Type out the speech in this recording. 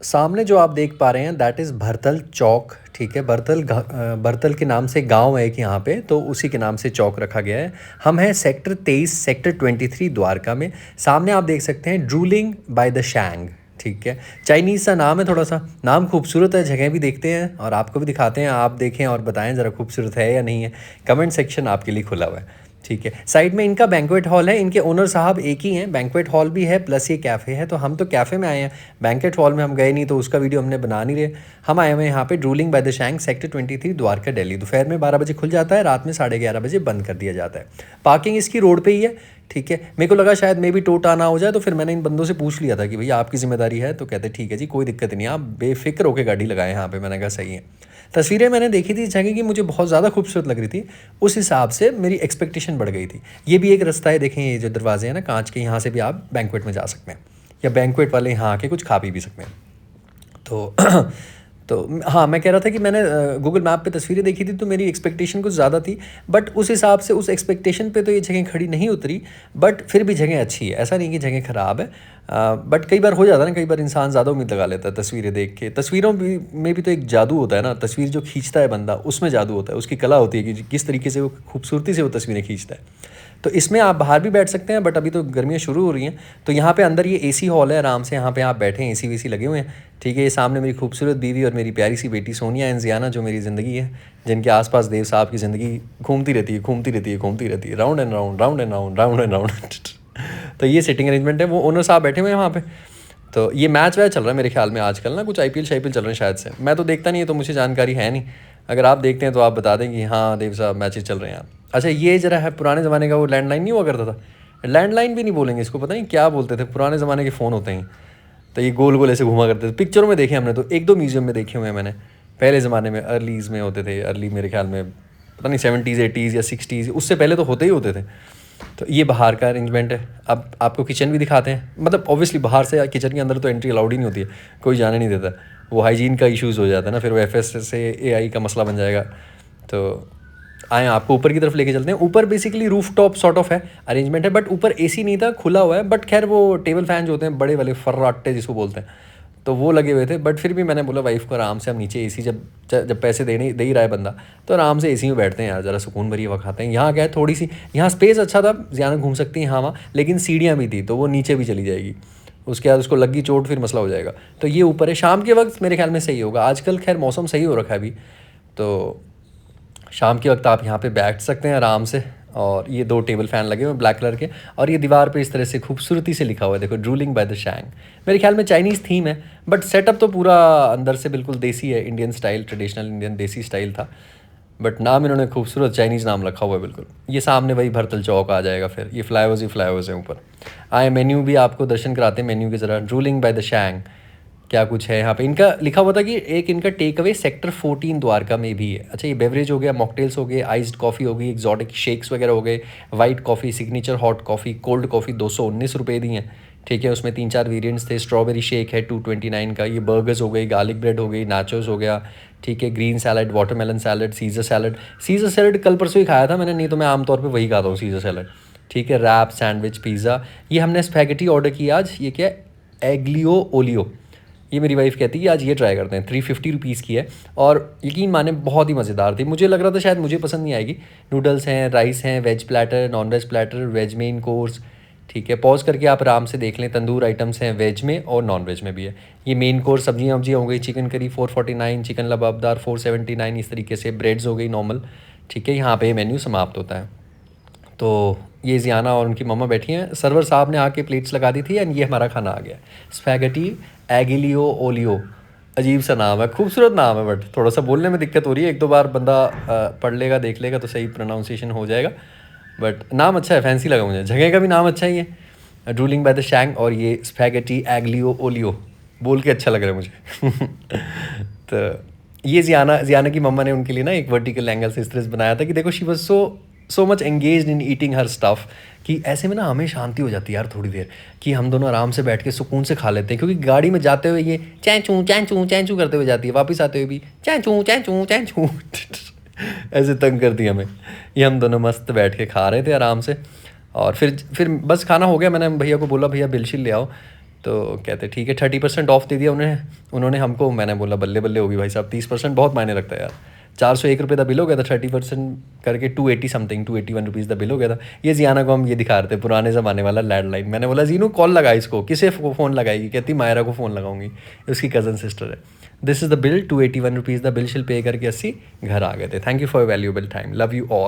सामने जो आप देख पा रहे हैं दैट इज़ भरतल चौक, ठीक है। भरतल के नाम से गांव है एक यहाँ पे, तो उसी के नाम से चौक रखा गया है। हम हैं सेक्टर 23 सेक्टर 23 द्वारका में। सामने आप देख सकते हैं ड्रूलिंग बाय द शैंग, ठीक है। चाइनीज़ सा नाम है, थोड़ा सा नाम खूबसूरत है। जगह भी देखते हैं और आपको भी दिखाते हैं, आप देखें और बताएं ज़रा खूबसूरत है या नहीं है। कमेंट सेक्शन आपके लिए खुला हुआ है, ठीक है। साइड में इनका बैंक्वेट हॉल है, इनके ओनर साहब एक ही हैं। बैंक्वेट हॉल भी है प्लस ये कैफ़े है, तो हम तो कैफ़े में आए हैं, बैंक्वेट हॉल में हम गए नहीं, तो उसका वीडियो हमने बना नहीं रहे। हम आए हुए हैं यहाँ पे drooling by the shank sector 23 Dwarka Delhi. दोपहर में 12 बजे खुल जाता है, रात में 11:30 बजे बंद कर दिया जाता है। पार्किंग इसकी रोड पे ही है, ठीक है। मेरे को लगा शायद मे भी टोटा ना हो जाए, तो फिर मैंने इन बंदों से पूछ लिया था कि भैया आपकी जिम्मेदारी है, तो कहते ठीक है जी कोई दिक्कत नहीं, आप बेफिक्र होकर गाड़ी लगाएं यहाँ पे। मैंने कहा सही है। तस्वीरें मैंने देखी थी इस जगह की, मुझे बहुत ज़्यादा खूबसूरत लग रही थी, उस हिसाब से मेरी एक्सपेक्टेशन बढ़ गई थी। ये भी एक रास्ता है, देखें ये जो दरवाजे हैं ना कांच के, यहाँ से भी आप बैंक्वेट में जा सकते हैं, या बैंक्वेट वाले यहाँ आके कुछ खा पी भी सकते हैं। तो तो हाँ, मैं कह रहा था कि मैंने गूगल मैप पे तस्वीरें देखी थी, तो मेरी एक्सपेक्टेशन कुछ ज़्यादा थी, बट उस हिसाब से उस एक्सपेक्टेशन पे तो ये जगह खड़ी नहीं उतरी। बट फिर भी जगह अच्छी है, ऐसा नहीं कि जगह ख़राब है। बट कई बार हो जाता है ना, कई बार इंसान ज़्यादा उम्मीद लगा लेता है तस्वीरें देख के। तस्वीरों में भी तो एक जादू होता है ना, तस्वीर जो खींचता है बंदा उसमें जादू होता है, उसकी कला होती है कि किस तरीके से वो खूबसूरती से वो तस्वीरें खींचता है। तो इसमें आप बाहर भी बैठ सकते हैं, बट अभी तो गर्मियाँ शुरू हो रही हैं, तो यहाँ पे अंदर ये एसी हॉल है, आराम से यहाँ पे आप बैठे हैं, एसी वेसी लगे हुए हैं, ठीक है। ये सामने मेरी खूबसूरत बीवी और मेरी प्यारी सी बेटी सोनिया एंड जियाना, जो मेरी ज़िंदगी है, जिनके आसपास देव साहब की ज़िंदगी घूमती रहती है, घूमती रहती है, घूमती रहती है, round and round, round and round, round and round. तो ये सिटिंग अरेंजमेंट है, वो ओनर साहब बैठे हुए हैं वहाँ पे। तो ये मैच वैच चल रहा है मेरे ख्याल में आजकल ना, कुछ आईपीएल शाईपीएल चल रहे हैं शायद से। मैं तो देखता नहीं है, तो मुझे जानकारी है नहीं। अगर आप देखते हैं तो आप बता दें कि हाँ देव साहब मैचेस चल रहे हैं। अच्छा, ये जरा है पुराने ज़माने का वो लैंडलाइन नहीं हुआ करता था, लैंडलाइन भी नहीं बोलेंगे इसको, पता नहीं क्या बोलते थे, पुराने ज़माने के फ़ोन होते हैं। तो ये गोल गोल ऐसे घुमा करते थे, पिक्चरों में देखे हमने, तो एक दो म्यूज़ियम में देखे हुए हैं मैंने। पहले ज़माने में अर्लीज़ में होते थे, अर्ली मेरे ख्याल में पता नहीं 70s 80s या 60s, उससे पहले तो होते ही होते थे। तो ये बाहर का अरेंजमेंट है। अब आपको किचन भी दिखाते हैं, मतलब ऑब्वियसली बाहर से किचन के अंदर तो एंट्री अलाउड ही नहीं होती है, कोई जाने नहीं देता, वो हाइजीन का इश्यूज़ हो जाता है ना, फिर वो एफएस से एआई का मसला बन जाएगा। तो आए आपको ऊपर की तरफ लेके चलते हैं। ऊपर basically roof top sort of है अरेंजमेंट है, बट ऊपर एसी नहीं था, खुला हुआ है। बट खैर वो टेबल फैन जो होते हैं बड़े वाले फर्राटे जिसको बोलते हैं, तो वो लगे हुए थे। बट फिर भी मैंने बोला वाइफ को आराम से हम नीचे एसी, जब पैसे दे ही रहा है बंदा, तो आराम से एसी में बैठते हैं यार, ज़रा सुकून भरी हवा खाते हैं। यहाँ क्या है, थोड़ी सी यहाँ स्पेस अच्छा था, ज़्यादा घूम सकती हैं यहाँ वहाँ, लेकिन सीढ़ियाँ भी थी, तो वो नीचे भी चली जाएगी, उसके बाद उसको लगी चोट फिर मसला हो जाएगा। तो ये ऊपर है, शाम के वक्त मेरे ख्याल में सही होगा। आजकल खैर मौसम सही हो रखा है अभी, तो शाम के वक्त आप यहाँ पे बैठ सकते हैं आराम से। और ये दो टेबल फैन लगे हुए हैं ब्लैक कलर के, और ये दीवार पे इस तरह से खूबसूरती से लिखा हुआ है, देखो ड्रूलिंग बाय द शैंग। मेरे ख्याल में चाइनीज़ थीम है, बट सेटअप तो पूरा अंदर से बिल्कुल देसी है, इंडियन स्टाइल, ट्रेडिशनल इंडियन देसी स्टाइल था। बट नाम इन्होंने खूबसूरत चाइनीज़ नाम रखा हुआ है बिल्कुल। ये सामने वही भरतल चौक आ जाएगा, फिर ये फ्लाईओवर्स ही फ्लाईओवर्स हैं ऊपर। आए मेन्यू भी आपको दर्शन कराते हैं मेन्यू के ज़रा। ड्रूलिंग बाय द शैंग क्या कुछ है यहाँ पे, इनका लिखा हुआ था कि एक इनका टेक अवे सेक्टर 14 द्वारका में भी है। अच्छा, ये बेवरेज हो गया, मॉकटेल्स हो गए, आइस्ड कॉफ़ी हो गई, एक्जॉटिक शेक्स वगैरह हो गए, white coffee, signature hot coffee, cold coffee 219 रुपये दी हैं, ठीक है। उसमें 3-4 वेरिएंट्स थे। स्ट्रॉबेरी शेक है 229 का। ये बर्गर्स हो गई, गार्लिक ब्रेड हो गई, नाचोस हो गया, ठीक है। Green salad, watermelon salad, caesar salad. Caesar salad कल परसों ही खाया था मैंने, नहीं तो मैं आमतौर पर वही खाता हूँ सीजर सैलड, ठीक है। Wrap, sandwich, pizza. ये हमने स्पैगेटी ऑर्डर किया आज, ये क्या है, एग्लियो ओलियो। ये मेरी वाइफ कहती है कि आज ये ट्राई करते हैं, 350 रुपीज़ की है, और यकीन माने बहुत ही मज़ेदार थी। मुझे लग रहा था शायद मुझे पसंद नहीं आएगी। नूडल्स हैं, राइस हैं, veg platter, non veg platter, veg main course, ठीक है। पॉज करके आप आराम से देख लें, तंदूर आइटम्स हैं वेज में और नॉन वेज में भी है। ये मेन कोर्स सब्जियाँ वब्जियाँ हो गई, चिकन करी 449, चिकन लबाबदार 479, इस तरीके से ब्रेड्स हो गई नॉर्मल, ठीक है। यहाँ पे मेन्यू समाप्त होता है। तो ये जियाना और उनकी मम्मा बैठी हैं, सर्वर साहब ने आके प्लेट्स लगा दी थी, एंड ये हमारा खाना आ गया, स्पैगेटी एगिलियो ओलियो। अजीब सा नाम है, खूबसूरत नाम है, बट थोड़ा सा बोलने में दिक्कत हो रही है। एक दो बार बंदा पढ़ लेगा, देख लेगा, तो सही प्रोनाउंसिएशन हो जाएगा। बट नाम अच्छा है, फैंसी लगा मुझे, जगह का भी नाम अच्छा ही है, ड्रूलिंग बाय द शैंग, और ये स्पैगेटी एग्लियो ओलियो, बोल के अच्छा लग रहा है मुझे। तो ये जियाना की मम्मा ने उनके लिए ना एक वर्टिकल एंगल से इस तरह से बनाया था कि देखो, she was so much engaged in eating her stuff, कि ऐसे में ना हमें शांति हो जाती है यार थोड़ी देर, कि हम दोनों आराम से बैठ के सुकून से खा लेते हैं। क्योंकि गाड़ी में जाते हुए ये चैं चूँ करते हुए जाती है, वापस आते हुए भी चैं चूँ ऐसे तंग करती है हमें। ये हम दोनों मस्त बैठ के खा रहे थे आराम से, और फिर बस खाना हो गया। मैंने भैया को बोला भैया बिल शिल ले आओ, तो कहते ठीक है 30% ऑफ दे दिया उन्होंने हमको। मैंने बोला बल्ले बल्ले होगी भाई साहब, 30% बहुत मायने रखता है यार। 401 रुपये का बिल हो गया था, 30% करके 280 समथिंग 281 रुपीज़ का बिल हो गया था। ये जियाना को हम ये दिखा रहे थे पुराने ज़माने वाला लैंडलाइन। मैंने बोला जीनू कॉल लगा इसको, किसे फ़ोन लगाएगी? कहती मायरा को फ़ोन लगाऊंगी, उसकी कज़न सिस्टर है। This is the bill, 281 rupees the bill शिल पे करके 80 घर आ गए थे। Thank you for valuable time, love you all.